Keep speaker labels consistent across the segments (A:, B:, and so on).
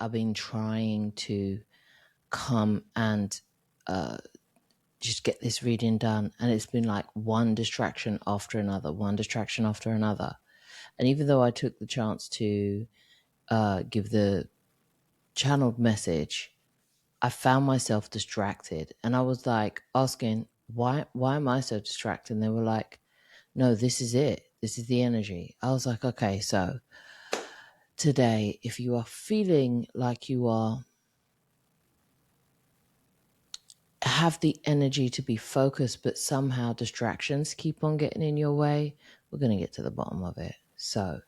A: I've been trying to come and just get this reading done, and it's been like one distraction after another, one distraction after another. And even though I took the chance to give the channeled message, I found myself distracted, and I was like asking, why am I so distracted? And they were like, no, this is it. This is the energy. I was like, okay, so today, if you are feeling like you are have the energy to be focused, but somehow distractions keep on getting in your way, we're going to get to the bottom of it. So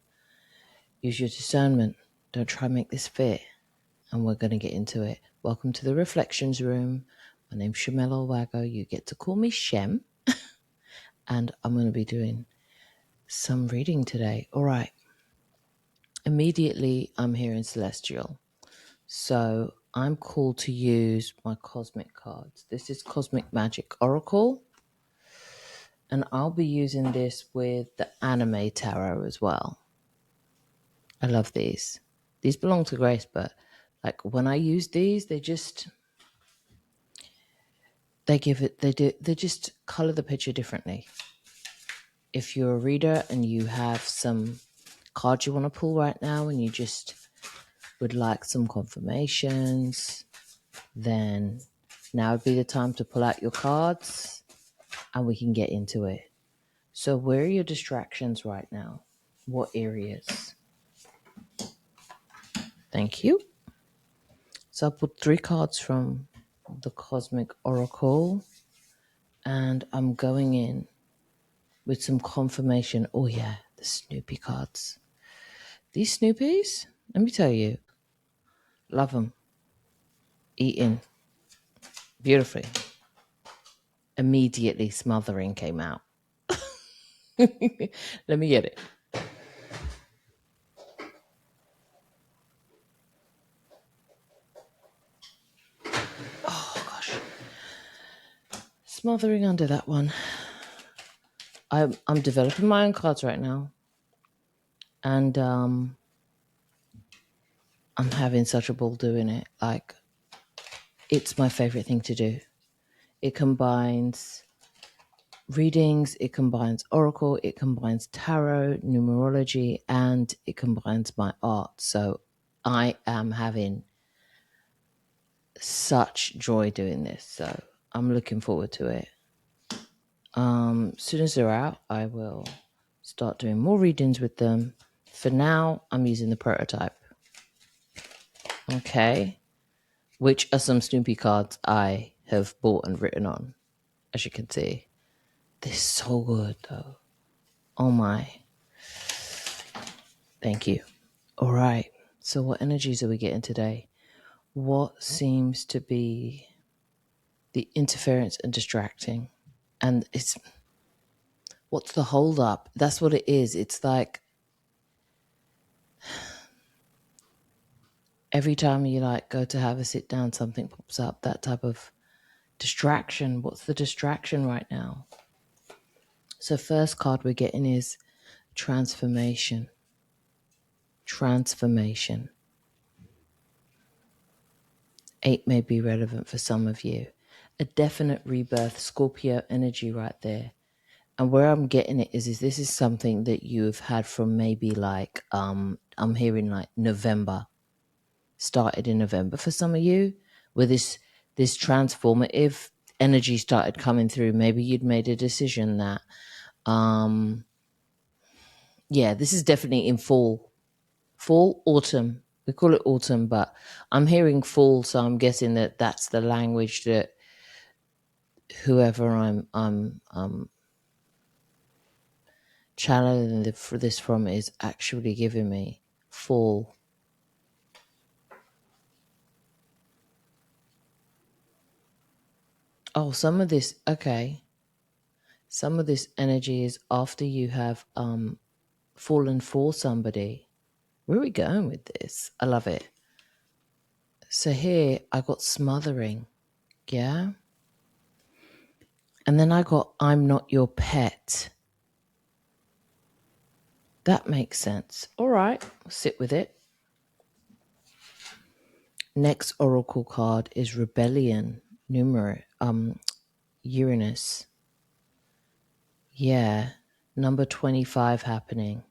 A: use your discernment. Don't try and make this fit. And we're going to get into it. Welcome to the Reflections Room. My name's Shamel Wago. You get to call me Shem. And I'm going to be doing some reading today. All right. Immediately, I'm hearing Celestial. So I'm called to use my cosmic cards. This is Cosmic Magic Oracle. And I'll be using this with the anime tarot as well. I love these. These belong to Grace, but like when I use these, they just color the picture differently. If you're a reader and you have some cards you want to pull right now and you just would like some confirmations, then now would be the time to pull out your cards and we can get into it. So where are your distractions right now? What areas? Thank you. So I put 3 cards from the Cosmic Oracle, and I'm going in with some confirmation. Oh yeah, the Snoopy cards. These Snoopies, let me tell you, love them. Eating beautifully. Immediately smothering came out. Let me get it. Oh gosh. Smothering under that one. I'm developing my own cards right now. And I'm having such a ball doing it. Like, it's my favorite thing to do. It combines readings, it combines oracle, it combines tarot, numerology, and it combines my art. So I am having such joy doing this. So I'm looking forward to it. As soon as they're out, I will start doing more readings with them. For now, I'm using the prototype. Okay. Which are some Snoopy cards I have bought and written on, as you can see. They're so good, though. Oh, my. Thank you. All right. So what energies are we getting today? What seems to be the interference and distracting? And what's the hold up? That's what it is. It's like every time you like go to have a sit down, something pops up, that type of distraction. What's the distraction right now? So first card we're getting is transformation. Transformation. 8 may be relevant for some of you. A definite rebirth, Scorpio energy right there. And where I'm getting it is this is something that you've had from maybe like, I'm hearing like November. Started in November for some of you, where this transformative energy started coming through. Maybe you'd made a decision that, this is definitely in fall, autumn. We call it autumn, but I'm hearing fall, so I'm guessing that that's the language that whoever I'm channeling this from is actually giving me. Fall. Oh, some of this energy is after you have fallen for somebody. Where are we going with this? I love it. So here I got smothering. Yeah. And then I got I'm not your pet. That makes sense. All right. I'll sit with it. Next oracle card is Rebellion, Uranus. Yeah, number 25 happening.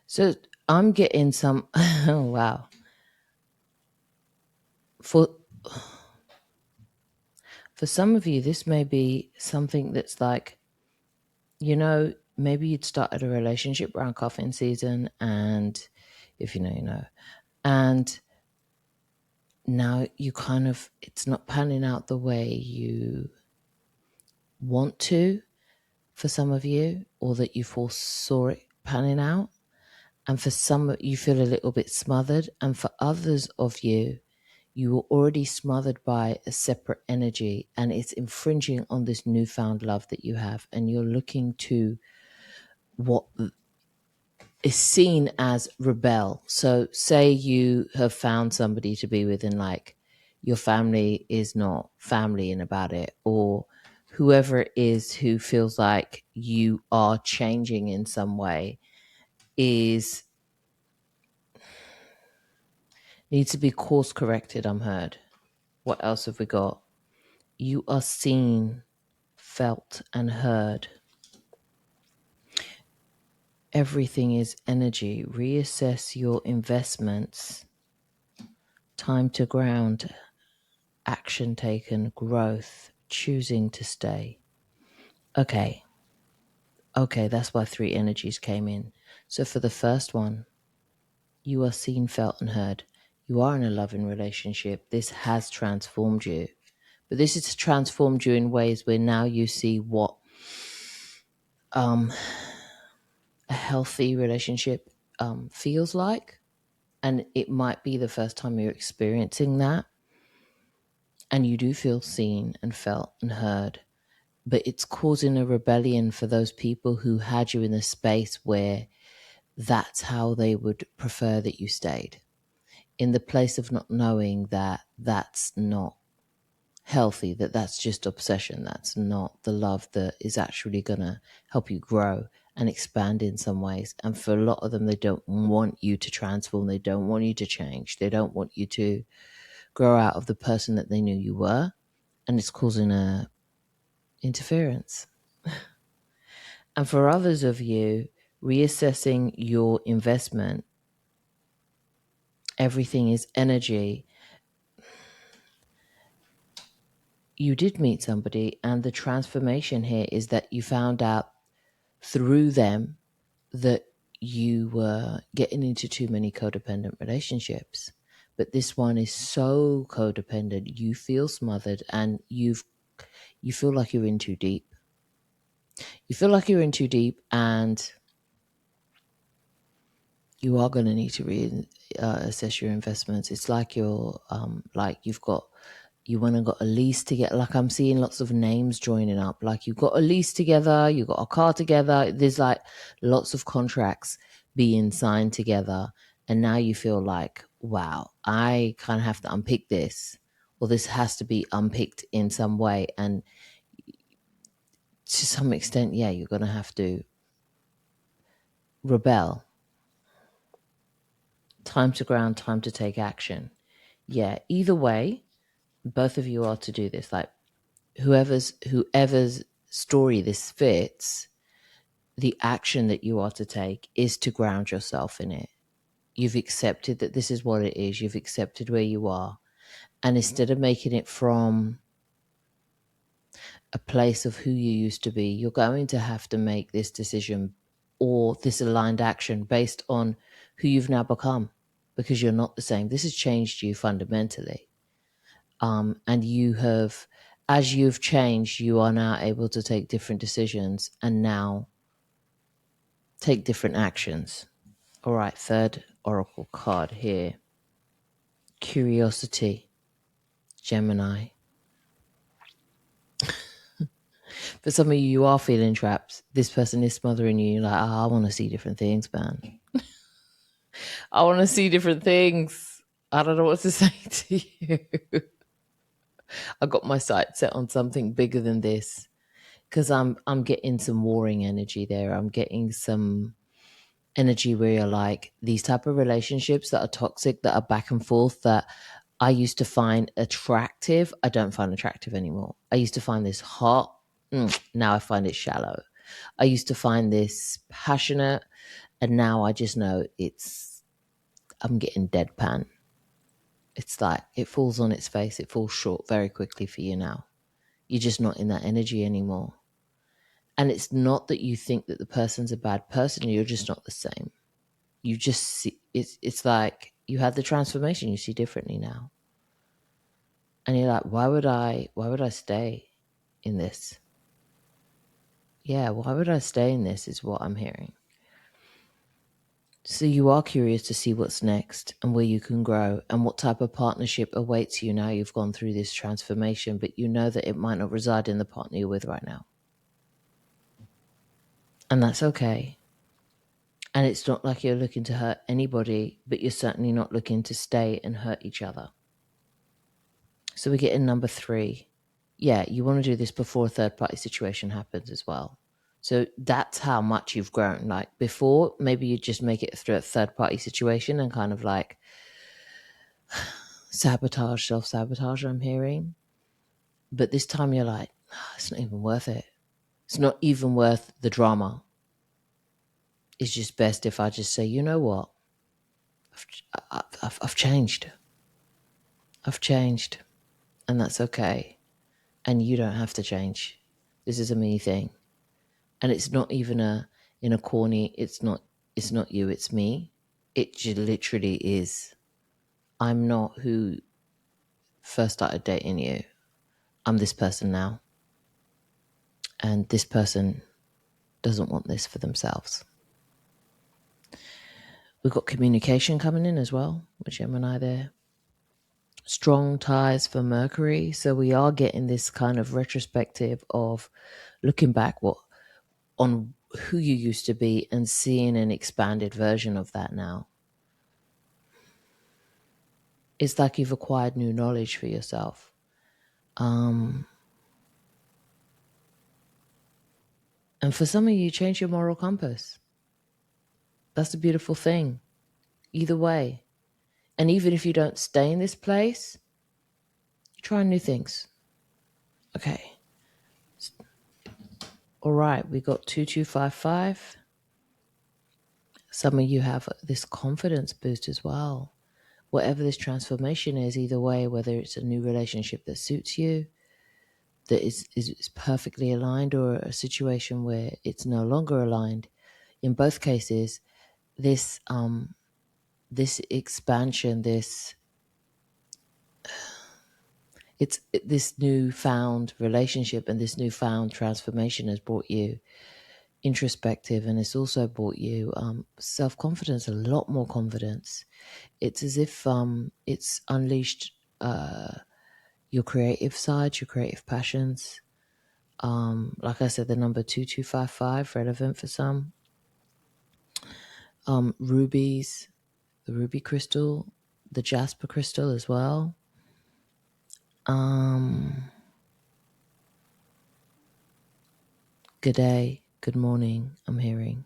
A: So I'm getting some, oh wow. For some of you, this may be something that's like, maybe you'd started a relationship around cuffing season, and if you know, you know. And now it's not panning out the way you want to for some of you, or that you foresaw it panning out. And for some, you feel a little bit smothered. And for others of you, you were already smothered by a separate energy, and it's infringing on this newfound love that you have. And you're looking to what is seen as rebel. So say you have found somebody to be with, and like your family is not familying about it, or whoever it is who feels like you are changing in some way needs to be course corrected. I'm heard. What else have we got? You are seen, felt, and heard. Everything is energy. Reassess your investments. Time to ground. Action taken. Growth. Choosing to stay. Okay, that's why 3 energies came in. So for the first one, you are seen, felt, and heard. You are in a loving relationship. This has transformed you. But this has transformed you in ways where now you see what a healthy relationship feels like. And it might be the first time you're experiencing that. And you do feel seen and felt and heard. But it's causing a rebellion for those people who had you in a space where that's how they would prefer that you stayed. In the place of not knowing that that's not healthy, that's just obsession. That's not the love that is actually going to help you grow and expand in some ways. And for a lot of them, they don't want you to transform. They don't want you to change. They don't want you to grow out of the person that they knew you were. And it's causing a interference. And for others of you, reassessing your investment, everything is energy. You did meet somebody, and the transformation here is that you found out through them that you were getting into too many codependent relationships. But this one is so codependent, you feel smothered, and you feel like you're in too deep. You feel like you're in too deep, and you are going to need to reassess your investments. It's like you're you went and got a lease together. Like I'm seeing lots of names joining up. Like you got a lease together, you got a car together. There's like lots of contracts being signed together. And now you feel like, wow, I kind of have to unpick this, or this has to be unpicked in some way. And to some extent, yeah, you're going to have to rebel. Time to ground, time to take action. Yeah, either way, both of you are to do this. Like whoever's story this fits, the action that you are to take is to ground yourself in it. You've accepted that this is what it is. You've accepted where you are. And instead of making it from a place of who you used to be, you're going to have to make this decision or this aligned action based on who you've now become, because you're not the same. This has changed you fundamentally. And you have, as you've changed, you are now able to take different decisions and now take different actions. All right, third oracle card here. Curiosity, Gemini. For some of you, you are feeling trapped. This person is smothering you. You're like, oh, I want to see different things, man. I want to see different things. I don't know what to say to you. I got my sights set on something bigger than this, because I'm getting some warring energy there. I'm getting some energy where you're like, these type of relationships that are toxic, that are back and forth, that I used to find attractive. I don't find attractive anymore. I used to find this hot. Now I find it shallow. I used to find this passionate, and now I just know I'm getting deadpan. It's like it falls on its face. It falls short very quickly for you now. You're just not in that energy anymore. And it's not that you think that the person's a bad person. You're just not the same. You just see, it's like you had the transformation. You see differently now. And you're like, why would I stay in this? Yeah, why would I stay in this is what I'm hearing. So you are curious to see what's next and where you can grow and what type of partnership awaits you now you've gone through this transformation, but you know that it might not reside in the partner you're with right now. And that's okay. And it's not like you're looking to hurt anybody, but you're certainly not looking to stay and hurt each other. So we get in number 3. Yeah, you want to do this before a third party situation happens as well. So that's how much you've grown. Like before, maybe you just make it through a third party situation and kind of like sabotage, self-sabotage, I'm hearing. But this time you're like, it's not even worth it. It's not even worth the drama. It's just best if I just say, you know what? I've changed. I've changed. And that's okay. And you don't have to change. This is a me thing. And it's not even in a corny, it's not you, it's me. It just literally is. I'm not who first started dating you. I'm this person now. And this person doesn't want this for themselves. We've got communication coming in as well, with Gemini there. Strong ties for Mercury. So we are getting this kind of retrospective of looking back on who you used to be and seeing an expanded version of that now. It's like you've acquired new knowledge for yourself. And for some of you, change your moral compass. That's a beautiful thing. Either way. And even if you don't stay in this place, try new things. Okay. All right, we got 2255. Some of you have this confidence boost as well. Whatever this transformation is, either way, whether it's a new relationship that suits you, that is perfectly aligned, or a situation where it's no longer aligned. In both cases, this expansion, this newfound relationship and this newfound transformation has brought you introspective, and it's also brought you self-confidence, a lot more confidence. It's as if it's unleashed your creative side, your creative passions. Like I said, the number 2255, relevant for some. Rubies, the ruby crystal, the jasper crystal as well. Good day, good morning, I'm hearing.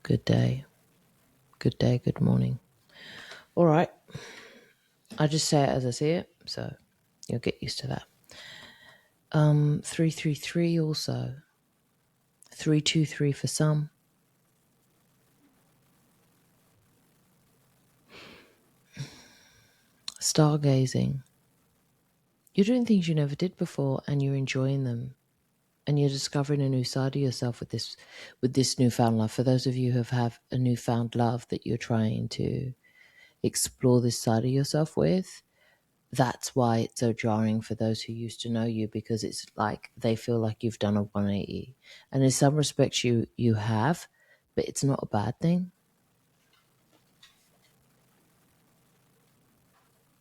A: Good day, good morning. All right. I just say it as I see it, so you'll get used to that. 333 also. 323 for some. Stargazing. You're doing things you never did before and you're enjoying them. And you're discovering a new side of yourself with this newfound love. For those of you who have a newfound love that you're trying to explore this side of yourself with, that's why it's so jarring for those who used to know you, because it's like they feel like you've done a 180. And in some respects you have, but it's not a bad thing.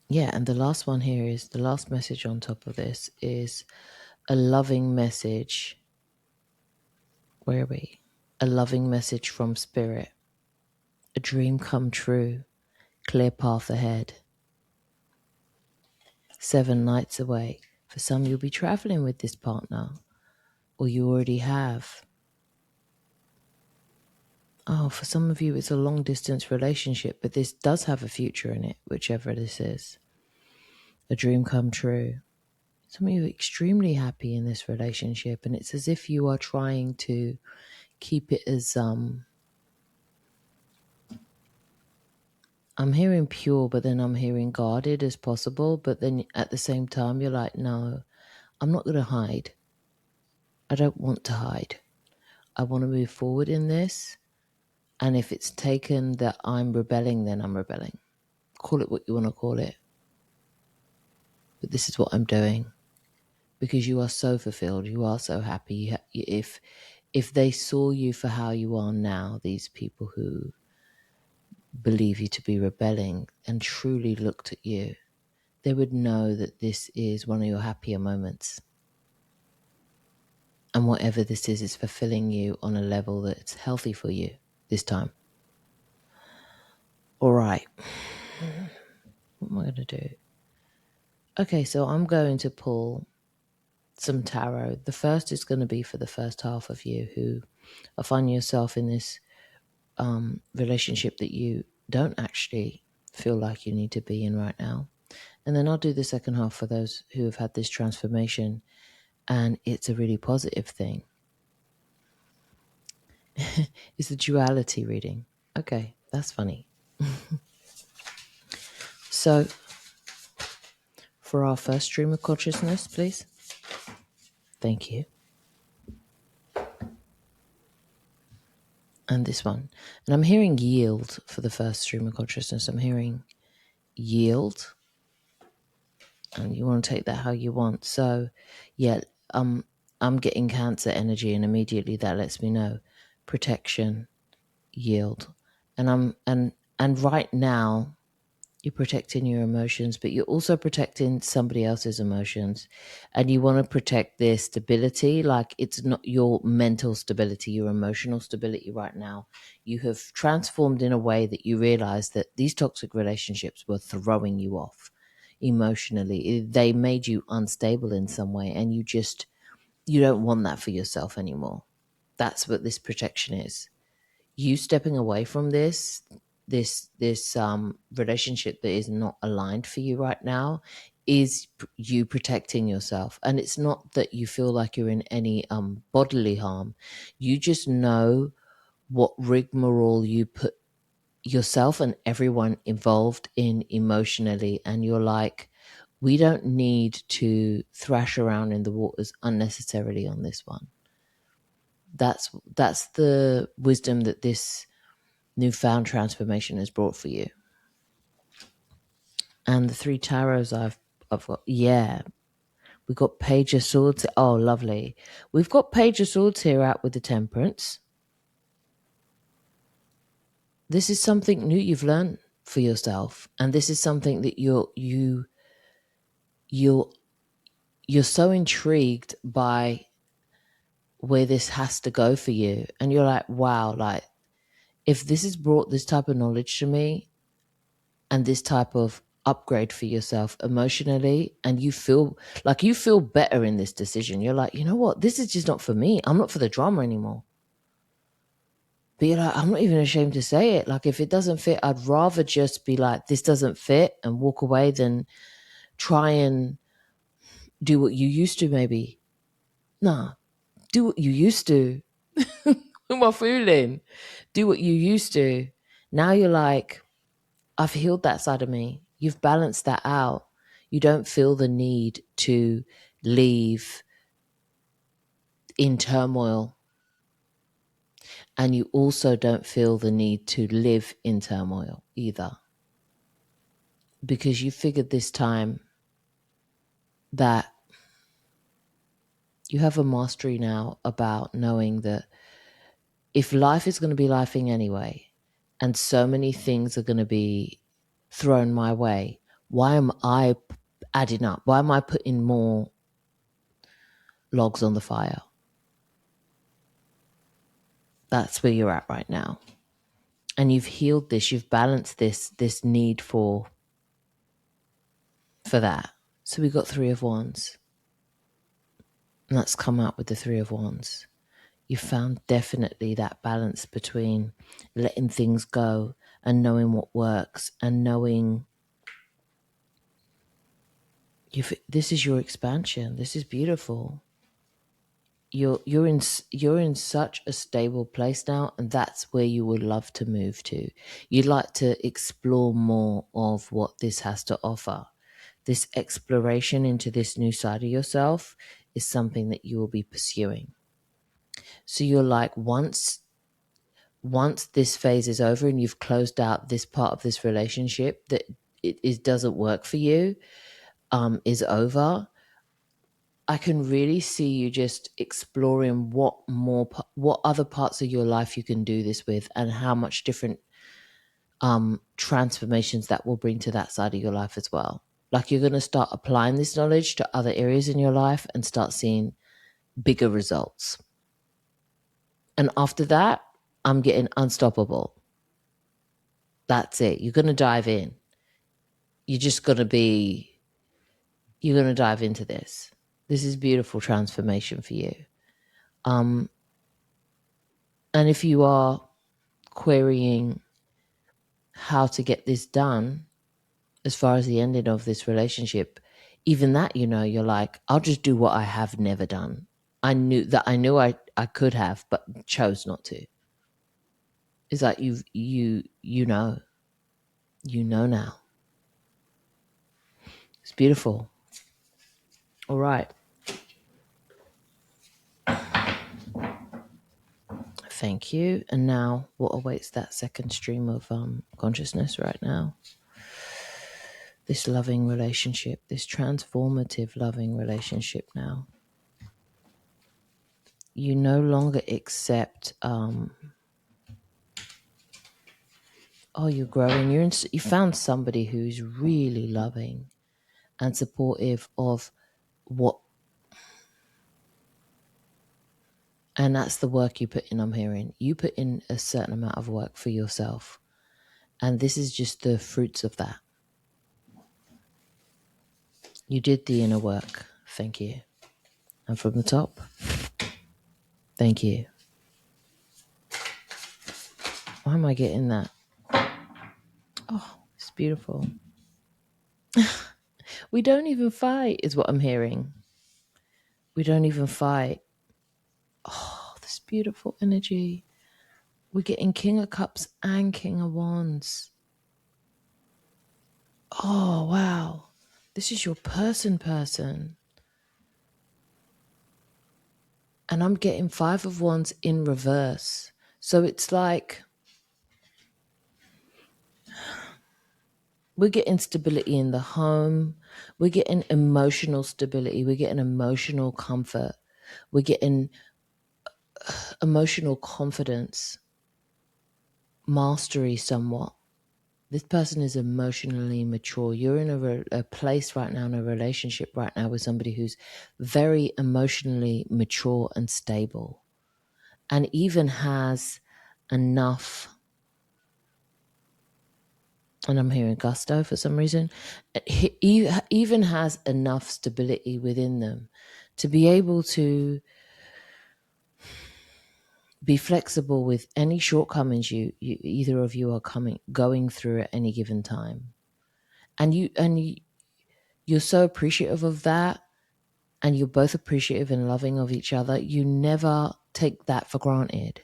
A: Yeah, and the last one here is, the last message on top of this is a loving message. Where are we? A loving message from spirit. A dream come true. Clear path ahead. 7 nights away. For some, you'll be traveling with this partner, or you already have. Oh, for some of you, it's a long distance relationship, but this does have a future in it, whichever this is. A dream come true. Some of you are extremely happy in this relationship, and it's as if you are trying to keep it as, I'm hearing pure, but then I'm hearing guarded as possible. But then at the same time, you're like, no, I'm not going to hide. I don't want to hide. I want to move forward in this. And if it's taken that I'm rebelling, then I'm rebelling. Call it what you want to call it. But this is what I'm doing. Because you are so fulfilled. You are so happy. If they saw you for how you are now, these people who believe you to be rebelling and truly looked at you, they would know that this is one of your happier moments. And whatever this is fulfilling you on a level that's healthy for you this time. All right. What am I going to do? Okay, so I'm going to pull some tarot. The first is going to be for the first half of you who are finding yourself in this relationship that you don't actually feel like you need to be in right now. And then I'll do the second half for those who have had this transformation and it's a really positive thing. It's the duality reading. Okay, that's funny. So, for our first stream of consciousness, please. Thank you. And this one. And I'm hearing yield for the first stream of consciousness. I'm hearing yield. And you want to take that how you want. So, yeah, I'm getting Cancer energy, and immediately that lets me know protection, yield. And right now you're protecting your emotions, but you're also protecting somebody else's emotions, and you want to protect their stability. Like, it's not your mental stability, your emotional stability right now. You have transformed in a way that you realize that these toxic relationships were throwing you off emotionally. They made you unstable in some way, and you don't want that for yourself anymore. That's what this protection is. You stepping away from this relationship that is not aligned for you right now is you protecting yourself. And it's not that you feel like you're in any bodily harm. You just know what rigmarole you put yourself and everyone involved in emotionally, and you're like, we don't need to thrash around in the waters unnecessarily on this one. That's the wisdom that this newfound transformation has brought for you. And the 3 tarots I've got, yeah, we've got Page of Swords. Oh, lovely. We've got Page of Swords here out with the Temperance. This is something new you've learned for yourself, and this is something that you're so intrigued by where this has to go for you, and you're like, wow, like, if this has brought this type of knowledge to me and this type of upgrade for yourself emotionally, and you feel better in this decision, you're like, you know what, this is just not for me. I'm not for the drama anymore. But you're like, I'm not even ashamed to say it. Like, if it doesn't fit, I'd rather just be like, this doesn't fit, and walk away than try and do what you used to. Maybe do what you used to. Who am I fooling? Do what you used to. Now you're like, I've healed that side of me. You've balanced that out. You don't feel the need to leave in turmoil. And you also don't feel the need to live in turmoil either. Because you figured this time that you have a mastery now about knowing that if life is going to be lifing anyway, and so many things are going to be thrown my way, why am I adding up? Why am I putting more logs on the fire? That's where you're at right now. And you've healed this, you've balanced this need for that. So we got 3 of Wands. And that's come out with the 3 of Wands. You found definitely that balance between letting things go and knowing what works and knowing this is your expansion. This is beautiful. You're in such a stable place now, and that's where you would love to move to. You'd like to explore more of what this has to offer. This exploration into this new side of yourself is something that you will be pursuing. So you're like, once this phase is over and you've closed out this part of this relationship that it doesn't work for you, is over, I can really see you just exploring what other parts of your life you can do this with, and how much different transformations that will bring to that side of your life as well. Like, you're going to start applying this knowledge to other areas in your life and start seeing bigger results. And after that, I'm getting unstoppable. That's it. You're going to dive in. You're going to dive into this. This is beautiful transformation for you. And if you are querying how to get this done as far as the ending of this relationship, even that, you're like, I'll just do what I have never done. I knew I could have, but chose not to. It's like you know now. It's beautiful. All right. Thank you. And now, what awaits that second stream of consciousness right now? This loving relationship, this transformative loving relationship now. You no longer accept, you're growing. You found somebody who's really loving and supportive of what, and that's the work you put in, I'm hearing. You put in a certain amount of work for yourself. And this is just the fruits of that. You did the inner work. Thank you. And from the top, thank you. Why am I getting that? Oh, it's beautiful. We don't even fight, is what I'm hearing. We don't even fight. Oh, this beautiful energy. We're getting King of Cups and King of Wands. Oh, wow. This is your person. And I'm getting Five of Wands in reverse. So it's like we're getting stability in the home. We're getting emotional stability. We're getting emotional comfort. We're getting emotional confidence, mastery somewhat. This person is emotionally mature. You're in a place right now, in a relationship right now with somebody who's very emotionally mature and stable, and even has enough, and I'm hearing gusto for some reason, he even has enough stability within them to be able to be flexible with any shortcomings you either of you are going through at any given time. And you're so appreciative of that, and you're both appreciative and loving of each other. You never take that for granted.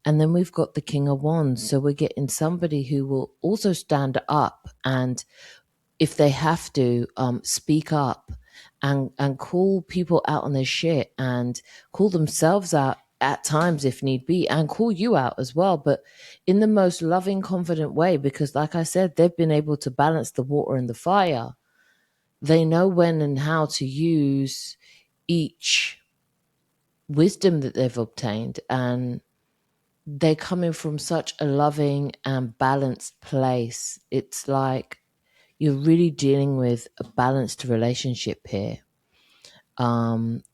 A: And then we've got the King of Wands. So we're getting somebody who will also stand up and, if they have to, speak up and call people out on their shit and call themselves out at times if need be, and call you out as well, but in the most loving, confident way, because like I said, they've been able to balance the water and the fire. They know when and how to use each wisdom that they've obtained, and they're coming from such a loving and balanced place. It's like you're really dealing with a balanced relationship here. And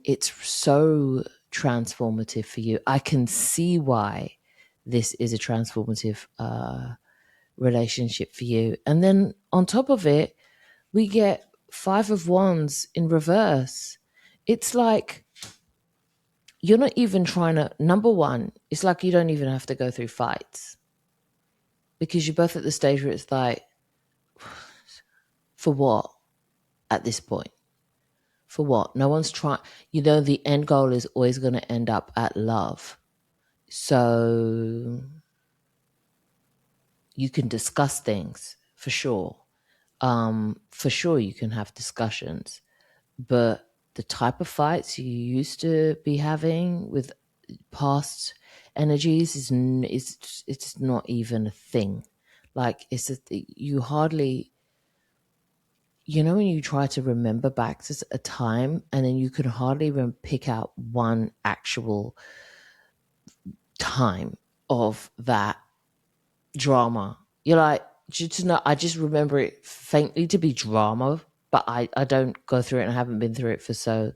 A: it's so transformative for you. I can see why this is a transformative relationship for you. And then on top of it, we get Five of Wands in reverse. It's like you're not even trying to, number one, it's like you don't even have to go through fights, because you're both at the stage where it's like, for what at this point? For what? No one's trying, the end goal is always going to end up at love. So you can discuss things for sure. For sure you can have discussions, but the type of fights you used to be having with past energies is it's not even a thing. Like, you hardly, when you try to remember back to a time, and then you can hardly even pick out one actual time of that drama. You're like, I just remember it faintly to be drama, but I don't go through it, and I haven't been through it for so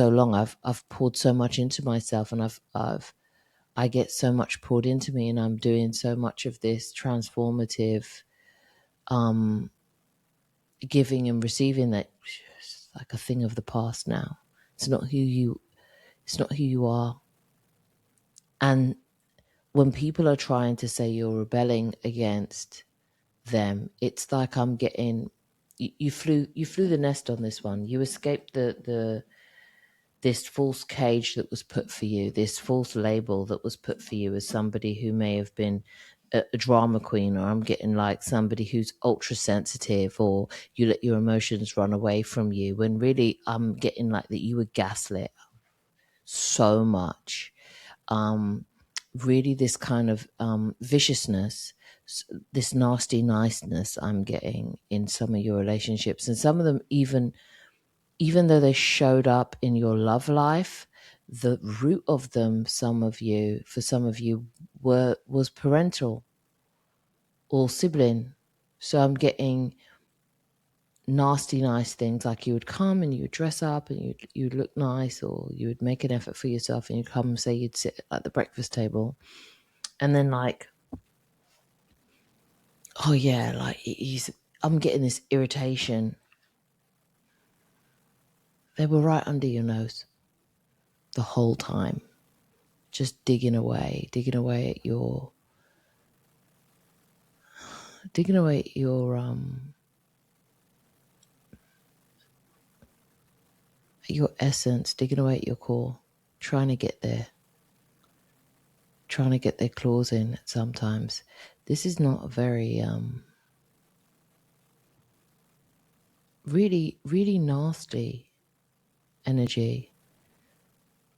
A: long. I've poured so much into myself, and I get so much poured into me, and I'm doing so much of this transformative giving and receiving that it's like a thing of the past now. It's not who you are. And when people are trying to say you're rebelling against them, it's like I'm getting, you flew the nest on this one. You escaped this false cage that was put for you, this false label that was put for you as somebody who may have been a drama queen, or I'm getting like somebody who's ultra sensitive, or you let your emotions run away from you, when really I'm getting like that you were gaslit so much. Really this kind of viciousness, this nasty niceness I'm getting in some of your relationships, and some of them even though they showed up in your love life, the root of them, for some of you was parental or sibling. So I'm getting nasty nice things, like you would come and you would dress up and you'd look nice, or you would make an effort for yourself, and you'd come and say you'd sit at the breakfast table, and then like, oh yeah, like I'm getting this irritation. They were right under your nose the whole time, just digging away at your your essence, digging away at your core, trying to get there, trying to get their claws in. Sometimes this is not a very really, really nasty energy,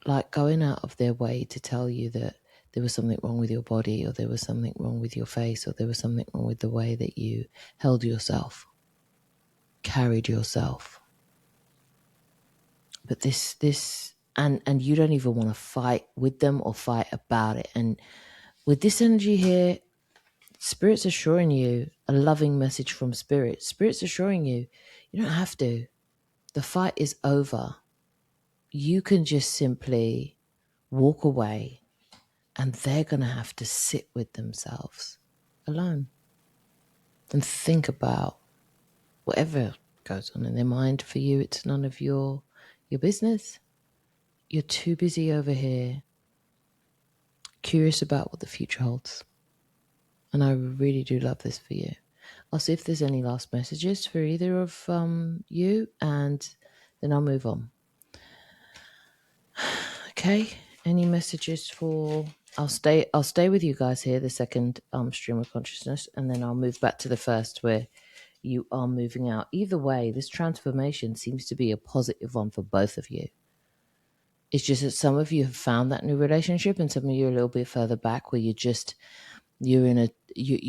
A: like going out of their way to tell you that there was something wrong with your body, or there was something wrong with your face, or there was something wrong with the way that you held yourself, carried yourself. But this and you don't even want to fight with them or fight about it. And with this energy here, Spirit's assuring you, a loving message from Spirit. Spirit's assuring you, you don't have to. The fight is over. You can just simply walk away, and they're going to have to sit with themselves alone and think about whatever goes on in their mind. For you, it's none of your business. You're too busy over here curious about what the future holds. And I really do love this for you. I'll see if there's any last messages for either of you, and then I'll move on. Okay, any messages for... I'll stay with you guys here, the second stream of consciousness, and then I'll move back to the first where you are moving out. Either way, this transformation seems to be a positive one for both of you. It's just that some of you have found that new relationship, and some of you are a little bit further back where you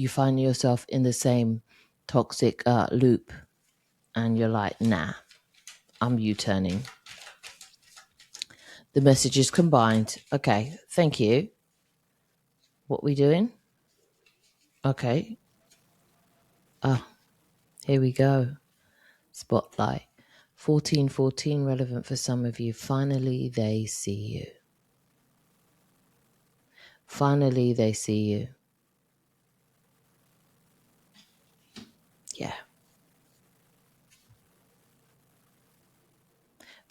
A: find yourself in the same toxic loop, and you're like, nah, I'm U-turning. The messages combined. Okay, thank you. What we doing? Okay. Here we go. Spotlight. 1414, relevant for some of you. Finally, they see you. Finally, they see you. Yeah.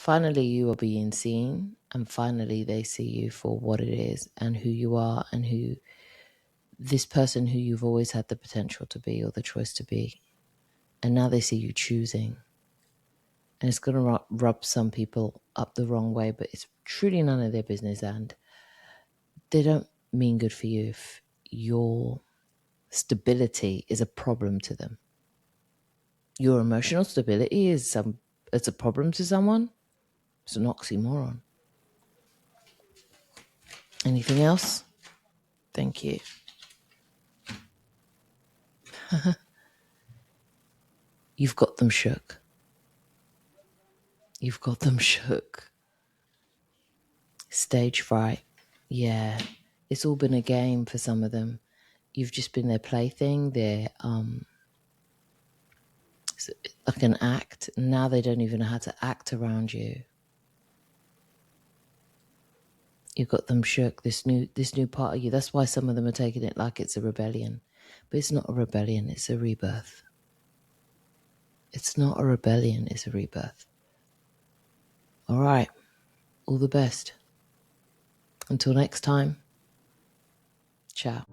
A: Finally, you are being seen, and finally, they see you for what it is and who you are and who this person who you've always had the potential to be or the choice to be. And now they see you choosing. And it's going to rub some people up the wrong way, but it's truly none of their business. And they don't mean good for you if your stability is a problem to them. Your emotional stability is it's a problem to someone. It's an oxymoron. Anything else? Thank you. You've got them shook. You've got them shook. Stage fright. Yeah. It's all been a game for some of them. You've just been their plaything, their like an act. Now they don't even know how to act around you. You've got them shook, this new part of you. That's why some of them are taking it like it's a rebellion. But it's not a rebellion, it's a rebirth. It's not a rebellion, it's a rebirth. All right. All the best. Until next time. Ciao.